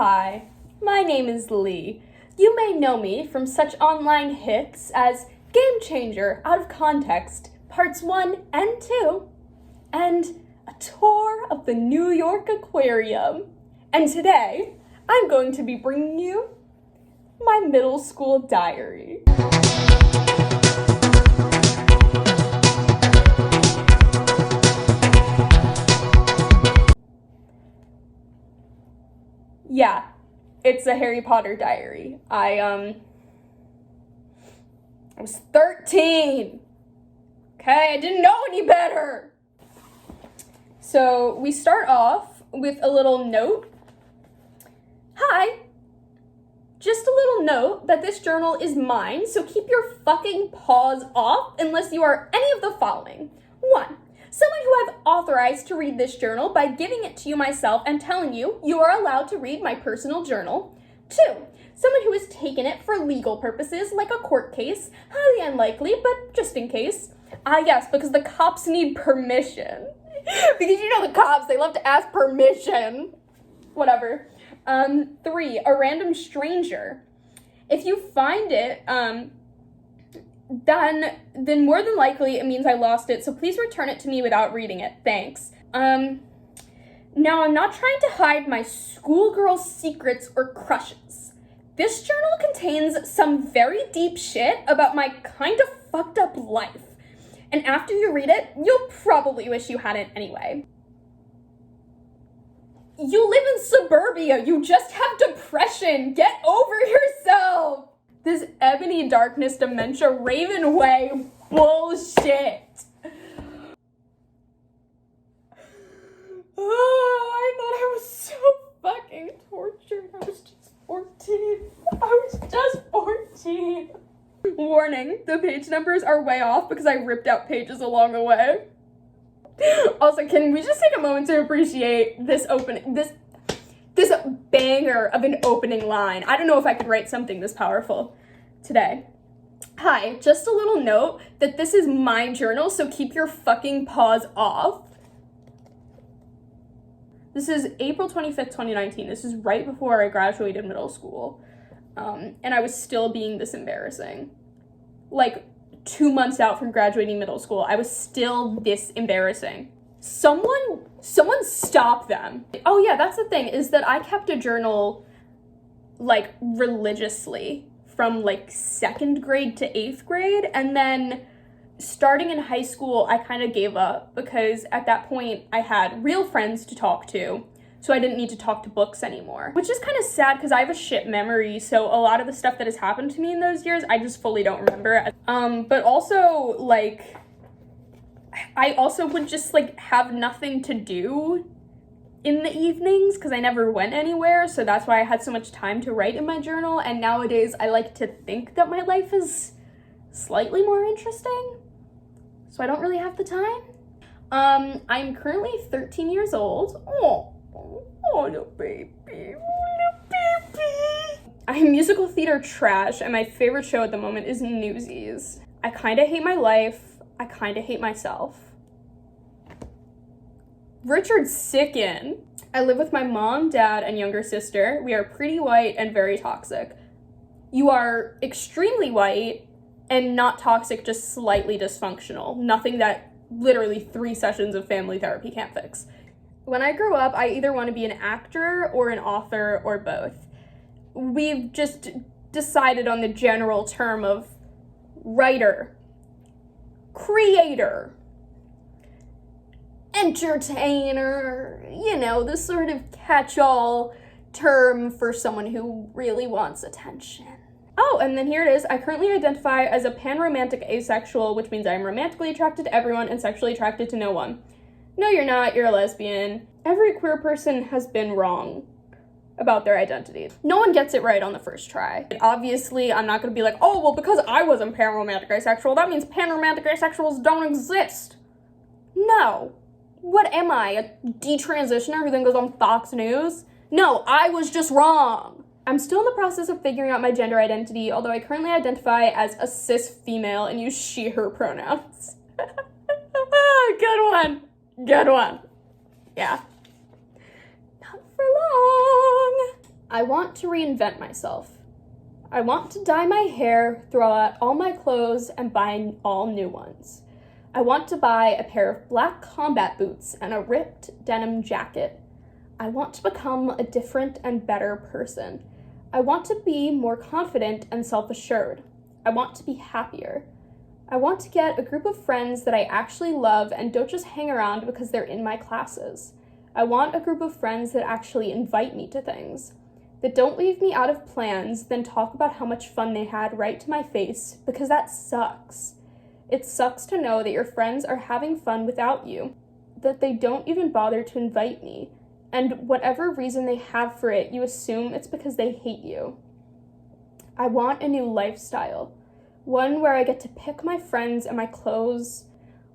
Hi, my name is Lee. You may know me from such online hits as Game Changer, Out of Context, Parts 1 and 2, and a tour of the New York Aquarium. And today, I'm going to be bringing you my middle school diary. Yeah, it's a Harry Potter diary. I was 13. Okay, I didn't know any better. So we start off with a little note. Hi, just a little note that this journal is mine, so keep your fucking paws off unless you are any of the following. 1. Someone who I've authorized to read this journal by giving it to you myself and telling you you are allowed to read my personal journal. 2. Someone who has taken it for legal purposes, like a court case, highly unlikely, but just in case. Yes, because the cops need permission. Because you know the cops, they love to ask permission. Whatever. 3, a random stranger. If you find it, then more than likely it means I lost it, so please return it to me without reading it. Thanks. Now, I'm not trying to hide my schoolgirl secrets or crushes. This journal contains some very deep shit about my kind of fucked up life. And after you read it, you'll probably wish you hadn't anyway. You live in suburbia. You just have depression. Get over yourself. This ebony darkness dementia Raven way bullshit. Oh, I thought I was so fucking tortured. I was just 14. Warning, the page numbers are way off because I ripped out pages along the way. Also, can we just take a moment to appreciate this banger of an opening line? I don't know if I could write something this powerful today. Hi, just a little note that this is my journal, so keep your fucking paws off. This is April 25th, 2019. This is right before I graduated middle school. And I was still being this embarrassing. Like, 2 months out from graduating middle school, I was still this embarrassing. Someone stop them. Oh yeah, that's the thing, is that I kept a journal, like, religiously from, like, 2nd grade to 8th grade, and then starting in high school, I kind of gave up, because at that point, I had real friends to talk to, so I didn't need to talk to books anymore. Which is kind of sad, because I have a shit memory, so a lot of the stuff that has happened to me in those years, I just fully don't remember. But also, like, I also would just, like, have nothing to do in the evenings, because I never went anywhere, so that's why I had so much time to write in my journal, and nowadays I like to think that my life is slightly more interesting, so I don't really have the time. I'm currently 13 years old. Oh, little baby. I'm musical theater trash, and my favorite show at the moment is Newsies. I kind of hate my life. I kind of hate myself. Richard Sicken. I live with my mom, dad, and younger sister. We are pretty white and very toxic. You are extremely white and not toxic, just slightly dysfunctional. Nothing that literally 3 sessions of family therapy can't fix. When I grow up, I either want to be an actor or an author or both. We've just decided on the general term of writer, creator, entertainer, you know, this sort of catch-all term for someone who really wants attention. Oh, and then here it is. I currently identify as a pan-romantic asexual, which means I'm romantically attracted to everyone and sexually attracted to no one. No, you're not. You're a lesbian. Every queer person has been wrong about their identity. No one gets it right on the first try. Obviously, I'm not going to be like, oh, well, because I wasn't pan-romantic asexual, that means pan-romantic asexuals don't exist. No. What am I, a detransitioner who then goes on Fox News? No, I was just wrong. I'm still in the process of figuring out my gender identity, although I currently identify as a cis female and use she, her pronouns. Good one. Yeah. Not for long. I want to reinvent myself. I want to dye my hair, throw out all my clothes, and buy all new ones. I want to buy a pair of black combat boots and a ripped denim jacket. I want to become a different and better person. I want to be more confident and self-assured. I want to be happier. I want to get a group of friends that I actually love and don't just hang around because they're in my classes. I want a group of friends that actually invite me to things, that don't leave me out of plans, then talk about how much fun they had right to my face, because that sucks. It sucks to know that your friends are having fun without you, that they don't even bother to invite me, and whatever reason they have for it, you assume it's because they hate you. I want a new lifestyle, one where I get to pick my friends and my clothes,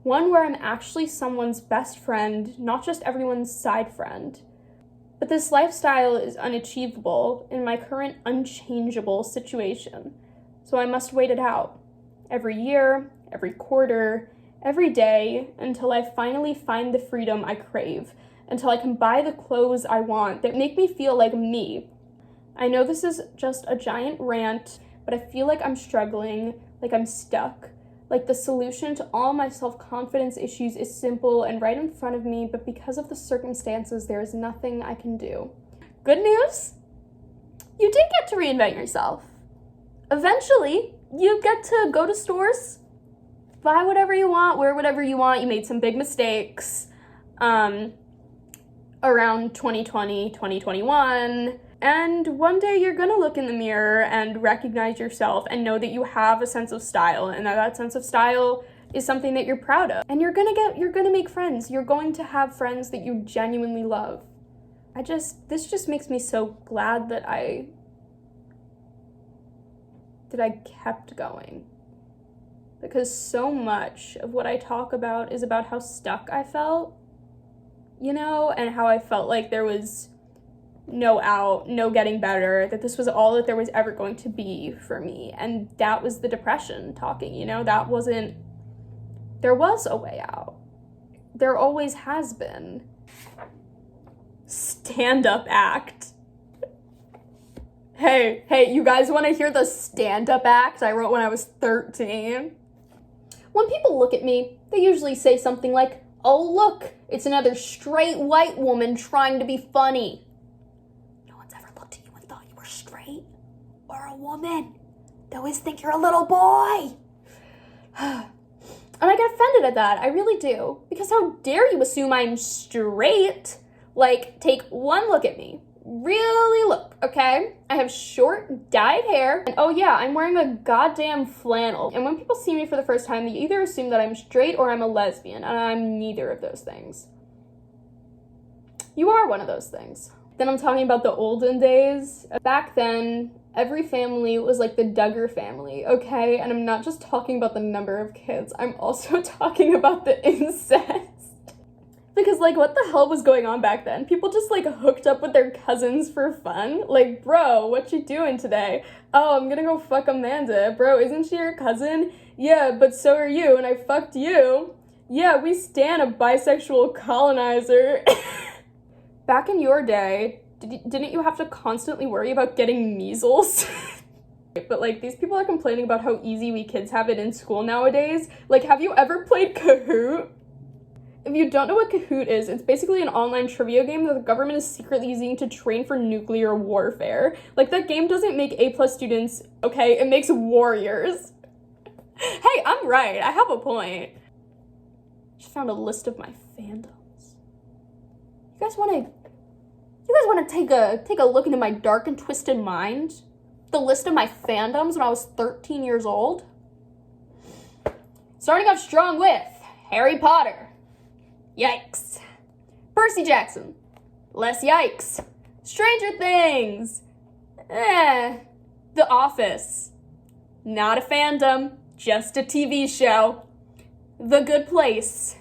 one where I'm actually someone's best friend, not just everyone's side friend. But this lifestyle is unachievable in my current unchangeable situation, so I must wait it out. Every year, every quarter, every day, until I finally find the freedom I crave, until I can buy the clothes I want that make me feel like me. I know this is just a giant rant, but I feel like I'm struggling, like I'm stuck. Like the solution to all my self-confidence issues is simple and right in front of me, but because of the circumstances, there is nothing I can do. Good news? You did get to reinvent yourself. Eventually, you get to go to stores, buy whatever you want, wear whatever you want. You made some big mistakes around 2020, 2021. And one day you're gonna look in the mirror and recognize yourself and know that you have a sense of style, and that sense of style is something that you're proud of. And you're gonna make friends. You're going to have friends that you genuinely love. This just makes me so glad that I kept going. Because so much of what I talk about is about how stuck I felt, and how I felt like there was no out, no getting better, that this was all that there was ever going to be for me. And that was the depression talking, there was a way out. There always has been. Stand-up act. Hey, you guys want to hear the stand-up act I wrote when I was 13? When people look at me, they usually say something like, "Oh, look, it's another straight white woman trying to be funny." Straight or a woman. They always think you're a little boy. And I get offended at that. I really do. Because how dare you assume I'm straight? Like, take one look at me. Really look, okay? I have short, dyed hair. And oh yeah, I'm wearing a goddamn flannel. And when people see me for the first time, they either assume that I'm straight or I'm a lesbian. And I'm neither of those things. You are one of those things. Then I'm talking about the olden days. Back then, every family was like the Duggar family, okay? And I'm not just talking about the number of kids, I'm also talking about the incest. Because, what the hell was going on back then? People just, hooked up with their cousins for fun? Like, bro, what you doing today? Oh, I'm gonna go fuck Amanda. Bro, isn't she your cousin? Yeah, but so are you, and I fucked you. Yeah, we stan a bisexual colonizer. Back in your day, didn't you have to constantly worry about getting measles? But, these people are complaining about how easy we kids have it in school nowadays. Have you ever played Kahoot? If you don't know what Kahoot is, it's basically an online trivia game that the government is secretly using to train for nuclear warfare. That game doesn't make A+ students, okay? It makes warriors. Hey, I'm right. I have a point. Just found a list of my fandoms. You guys want to take a look into my dark and twisted mind? The list of my fandoms when I was 13 years old? Starting off strong with Harry Potter. Yikes. Percy Jackson. Less yikes. Stranger Things. The Office. Not a fandom, just a TV show. The Good Place.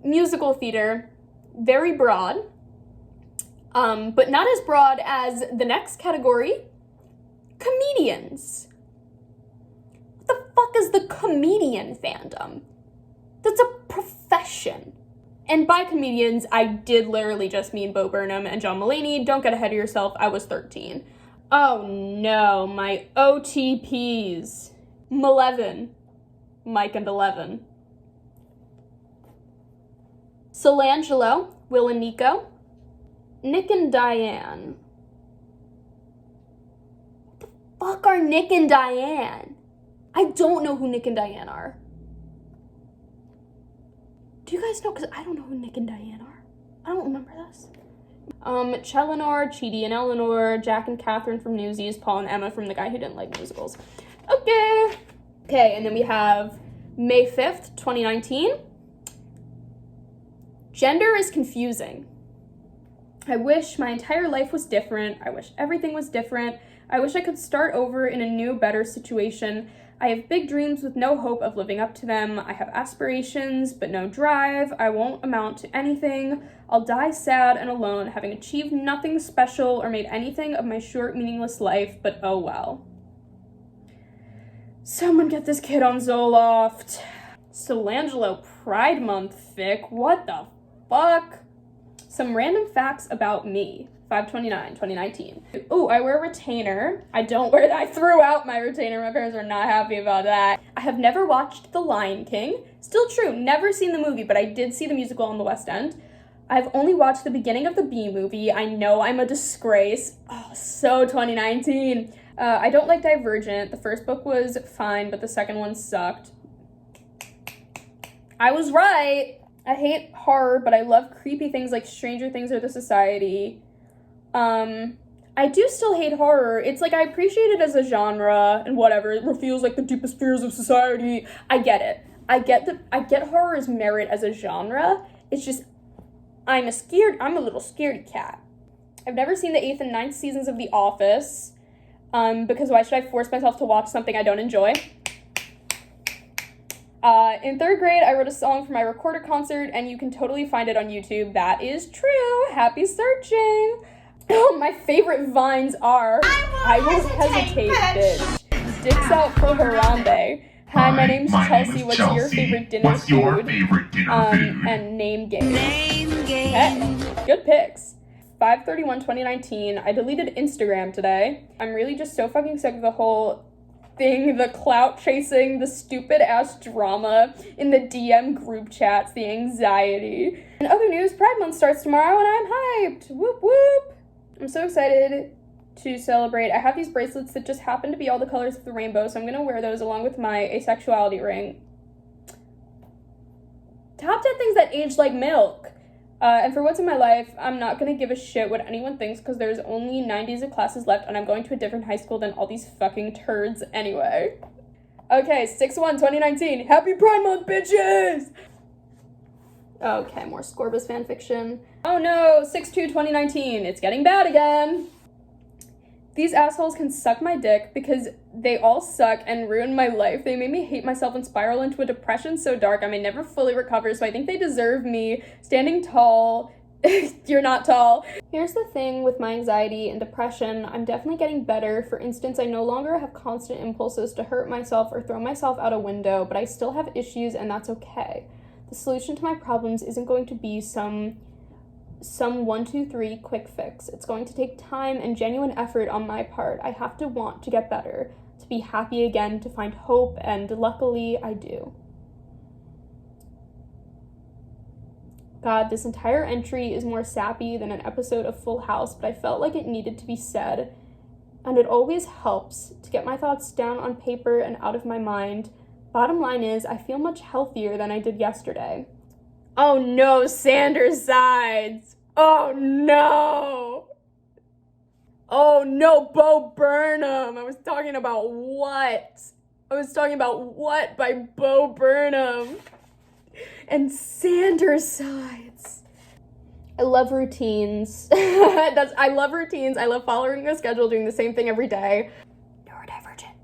Musical theater, very broad, but not as broad as the next category, comedians. What the fuck is the comedian fandom? That's a profession. And by comedians, I did literally just mean Bo Burnham and John Mulaney. Don't get ahead of yourself. I was 13. Oh no, my OTPs. Maleven. Mike and 11. Solangelo, Will and Nico. Nick and Diane. What the fuck are Nick and Diane? I don't know who Nick and Diane are. Do you guys know? Because I don't know who Nick and Diane are. I don't remember this. Chelenor, Chidi and Eleanor, Jack and Catherine from Newsies, Paul and Emma from The Guy Who Didn't Like Musicals. Okay, and then we have May 5th, 2019. Gender is confusing. I wish my entire life was different. I wish everything was different. I wish I could start over in a new, better situation. I have big dreams with no hope of living up to them. I have aspirations, but no drive. I won't amount to anything. I'll die sad and alone, having achieved nothing special or made anything of my short, meaningless life, but oh well. Someone get this kid on Zoloft. Solangelo Pride Month fic. What the fuck? Some random facts about me. 5/29/2019. Ooh, I wear a retainer. I don't wear that. I threw out my retainer. My parents are not happy about that. I have never watched The Lion King. Still true, never seen the movie, but I did see the musical on the West End. I've only watched the beginning of the Bee Movie. I know I'm a disgrace. Oh, so 2019. I don't like Divergent. The first book was fine, but the second one sucked. I was right. I hate horror, but I love creepy things like Stranger Things or The Society. I do still hate horror. It's like I appreciate it as a genre and whatever. It reveals like the deepest fears of society. I get it. I get horror's merit as a genre. It's just I'm a little scaredy cat. I've never seen the 8th and 9th seasons of The Office. Because why should I force myself to watch something I don't enjoy? In 3rd grade, I wrote a song for my recorded concert, and you can totally find it on YouTube. That is true. Happy searching. Oh, my favorite vines are I will hesitate, bitch. Dicks out for Harambe. Hi, my name's Chelsea. What's your favorite dinner food? And name game. Okay, good picks. 5/31/2019. I deleted Instagram today. I'm really just so fucking sick of the whole thing, the clout chasing, the stupid ass drama in the DM group chats, the anxiety. In other news, Pride Month starts tomorrow and I'm hyped. Whoop whoop. I'm so excited to celebrate. I have these bracelets that just happen to be all the colors of the rainbow, so I'm gonna wear those along with my asexuality ring. Top 10 things that age like milk. And for what's in my life, I'm not gonna give a shit what anyone thinks because there's only 9 days of classes left and I'm going to a different high school than all these fucking turds anyway. Okay, 6/1/2019. Happy Pride Month, bitches! Okay, more Scorbus fanfiction. Oh no, 6/2/2019. It's getting bad again. These assholes can suck my dick because they all suck and ruin my life. They made me hate myself and spiral into a depression so dark I may never fully recover, so I think they deserve me. Standing tall. You're not tall. Here's the thing with my anxiety and depression. I'm definitely getting better. For instance, I no longer have constant impulses to hurt myself or throw myself out a window, but I still have issues and that's okay. The solution to my problems isn't going to be some 1, 2, 3 quick fix. It's going to take time and genuine effort on my part. I have to want to get better, to be happy again, to find hope, and luckily I do. God, this entire entry is more sappy than an episode of Full House, but I felt like it needed to be said, and it always helps to get my thoughts down on paper and out of my mind. Bottom line is, I feel much healthier than I did yesterday. Oh no, Sanders sides. Oh no. Oh no, Bo Burnham. I was talking about what? By Bo Burnham. And Sanders sides. I love routines. I love routines. I love following a schedule, doing the same thing every day. Neurodivergent.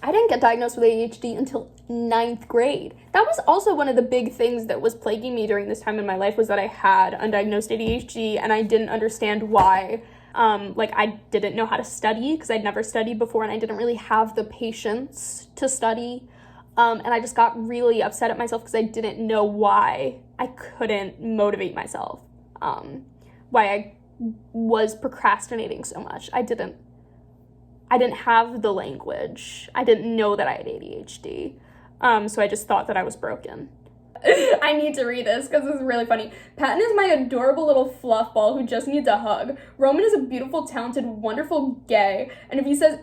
I didn't get diagnosed with ADHD until 9th grade. That was also one of the big things that was plaguing me during this time in my life was that I had undiagnosed ADHD and I didn't understand why. I didn't know how to study because I'd never studied before and I didn't really have the patience to study. And I just got really upset at myself because I didn't know why I couldn't motivate myself, why I was procrastinating so much. I didn't have the language. I didn't know that I had ADHD. So I just thought that I was broken. I need to read this because this is really funny. Patton is my adorable little fluff ball who just needs a hug. Roman is a beautiful, talented, wonderful gay. And if he says,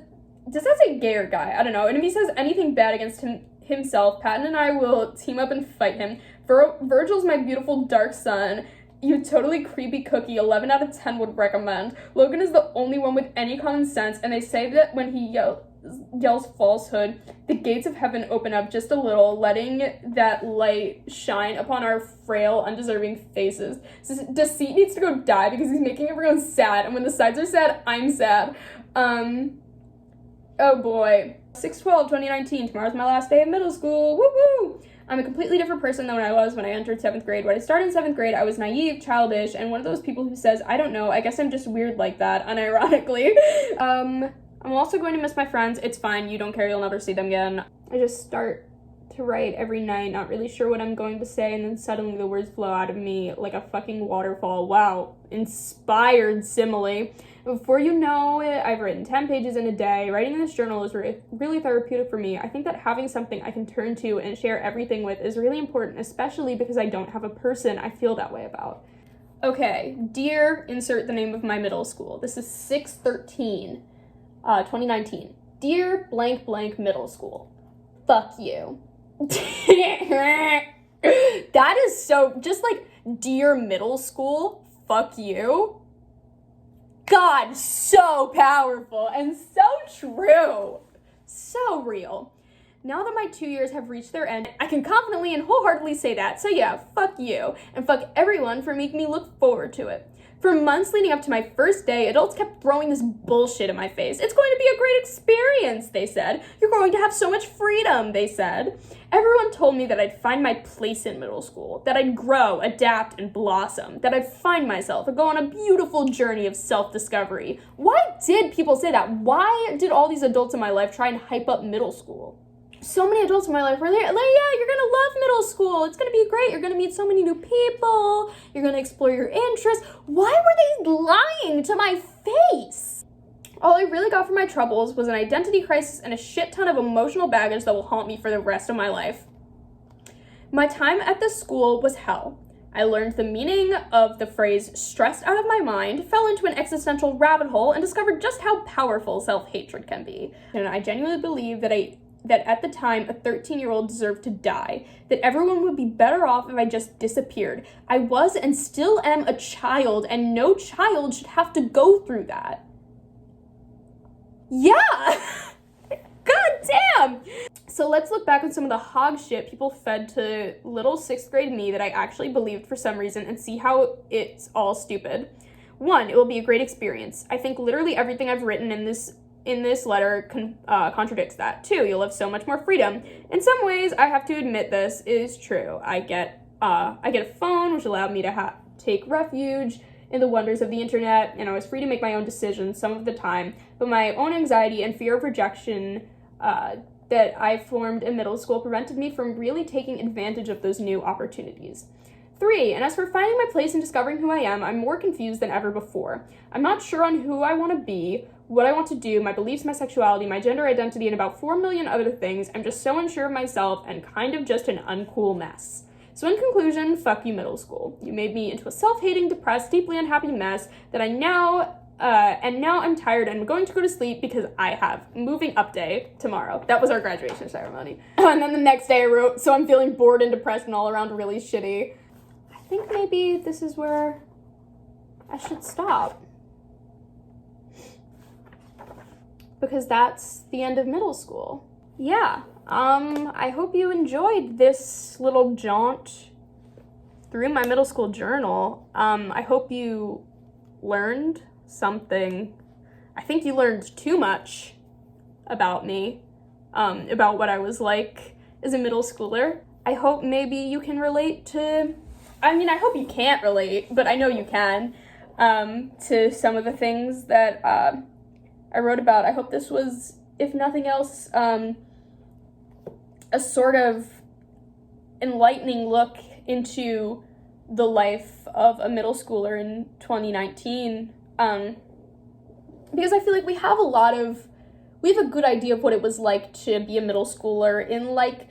does that say gay or guy? I don't know. And if he says anything bad against himself, Patton and I will team up and fight him. Virgil's my beautiful dark son. You totally creepy cookie, 11 out of 10 would recommend. Logan is the only one with any common sense, and they say that when he yells falsehood, the gates of heaven open up just a little, letting that light shine upon our frail, undeserving faces. Deceit needs to go die because he's making everyone sad, and when the sides are sad, I'm sad. Oh boy. 6/12/2019, tomorrow's my last day of middle school, woo-woo! I'm a completely different person than I was when I entered 7th grade. When I started in 7th grade, I was naive, childish, and one of those people who says, I don't know, I guess I'm just weird like that, unironically. I'm also going to miss my friends. It's fine, you don't care, you'll never see them again. I just start to write every night, not really sure what I'm going to say, and then suddenly the words flow out of me like a fucking waterfall. Wow, inspired simile. Before you know it, I've written 10 pages in a day. Writing in this journal is really therapeutic for me. I think that having something I can turn to and share everything with is really important, especially because I don't have a person I feel that way about. Okay, dear, insert the name of my middle school. This is 6/13/2019. Dear blank blank middle school. Fuck you. That is so, just like, dear middle school, fuck you. God, so powerful and so true. So real. Now that my 2 years have reached their end, I can confidently and wholeheartedly say that. So yeah, fuck you. And fuck everyone for making me look forward to it. For months leading up to my first day, adults kept throwing this bullshit in my face. It's going to be a great experience, they said. You're going to have so much freedom, they said. Everyone told me that I'd find my place in middle school, that I'd grow, adapt, and blossom, that I'd find myself and go on a beautiful journey of self-discovery. Why did people say that? Why did all these adults in my life try and hype up middle school? So many adults in my life were like, yeah, you're gonna love middle school. It's gonna be great. You're gonna meet so many new people. You're gonna explore your interests. Why were they lying to my face? All I really got from my troubles was an identity crisis and a shit ton of emotional baggage that will haunt me for the rest of my life. My time at this school was hell. I learned the meaning of the phrase stressed out of my mind, fell into an existential rabbit hole, and discovered just how powerful self-hatred can be. And I genuinely believe that at the time, a 13-year-old deserved to die, that everyone would be better off if I just disappeared. I was and still am a child, and no child should have to go through that. Yeah! God damn! So let's look back at some of the hog shit people fed to little 6th grade me that I actually believed for some reason and see how it's all stupid. 1, it will be a great experience. I think literally everything I've written in this letter contradicts that. 2, you'll have so much more freedom. In some ways, I have to admit this is true. I get a phone, which allowed me to take refuge in the wonders of the internet, and I was free to make my own decisions some of the time, but my own anxiety and fear of rejection that I formed in middle school prevented me from really taking advantage of those new opportunities. 3, and as for finding my place and discovering who I am, I'm more confused than ever before. I'm not sure on who I want to be, what I want to do, my beliefs, my sexuality, my gender identity, and about 4 million other things. I'm just so unsure of myself and kind of just an uncool mess. So in conclusion, fuck you, middle school. You made me into a self-hating, depressed, deeply unhappy mess that now I'm tired and I'm going to go to sleep because I have moving up day tomorrow. That was our graduation ceremony. And then the next day I wrote, so I'm feeling bored and depressed and all around really shitty. I think maybe this is where I should stop. Because that's the end of middle school. Yeah, I hope you enjoyed this little jaunt through my middle school journal. I hope you learned something. I think you learned too much about me, about what I was like as a middle schooler. I hope maybe you can relate to, I hope you can't relate, but I know you can, to some of the things that, I wrote about. I hope this was, if nothing else, a sort of enlightening look into the life of a middle schooler in 2019, because I feel like we have a good idea of what it was like to be a middle schooler in, like,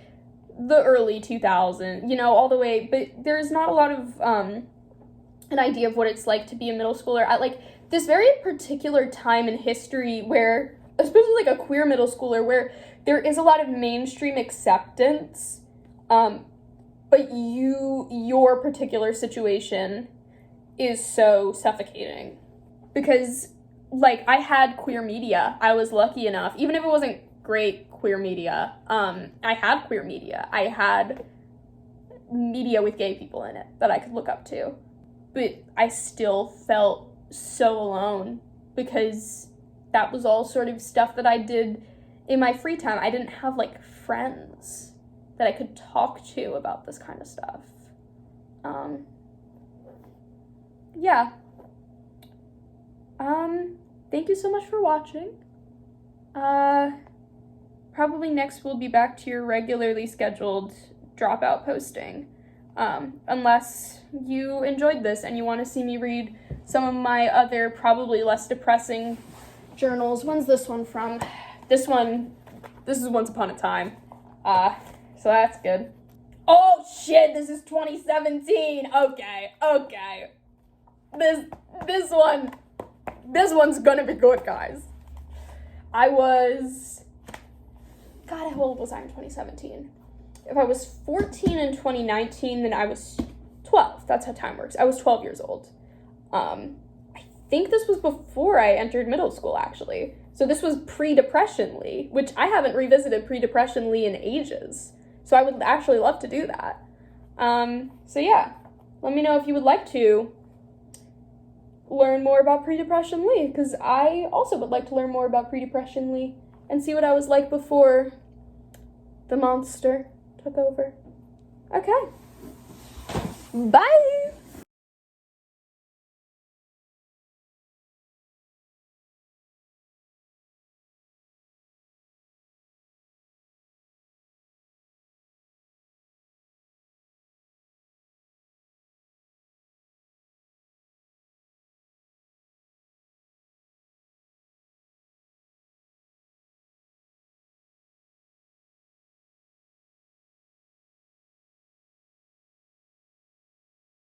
the early 2000s, you know, all the way, but there's not a lot of, an idea of what it's like to be a middle schooler at, like, this very particular time in history where, especially, like, a queer middle schooler, where there is a lot of mainstream acceptance, but your particular situation is so suffocating. Because, like, I had queer media. I was lucky enough, even if it wasn't great queer media, I had queer media. I had media with gay people in it that I could look up to. But I still felt so alone because that was all sort of stuff that I did in my free time. I didn't have, like, friends that I could talk to about this kind of stuff. Yeah. Thank you so much for watching. Probably next we'll be back to your regularly scheduled dropout posting. Unless you enjoyed this and you want to see me read some of my other probably less depressing journals. When's this one from? This is Once Upon a Time. So that's good. Oh shit, this is 2017. Okay. This one's gonna be good, guys. God, how old was I in 2017? If I was 14 in 2019, then I was 12. That's how time works. I was 12 years old. I think this was before I entered middle school, actually. So this was pre-Depression Lee, which I haven't revisited pre-Depression Lee in ages. So I would actually love to do that. So yeah, let me know if you would like to learn more about pre-Depression Lee, because I also would like to learn more about pre-Depression Lee and see what I was like before the monster took over. Okay. Bye!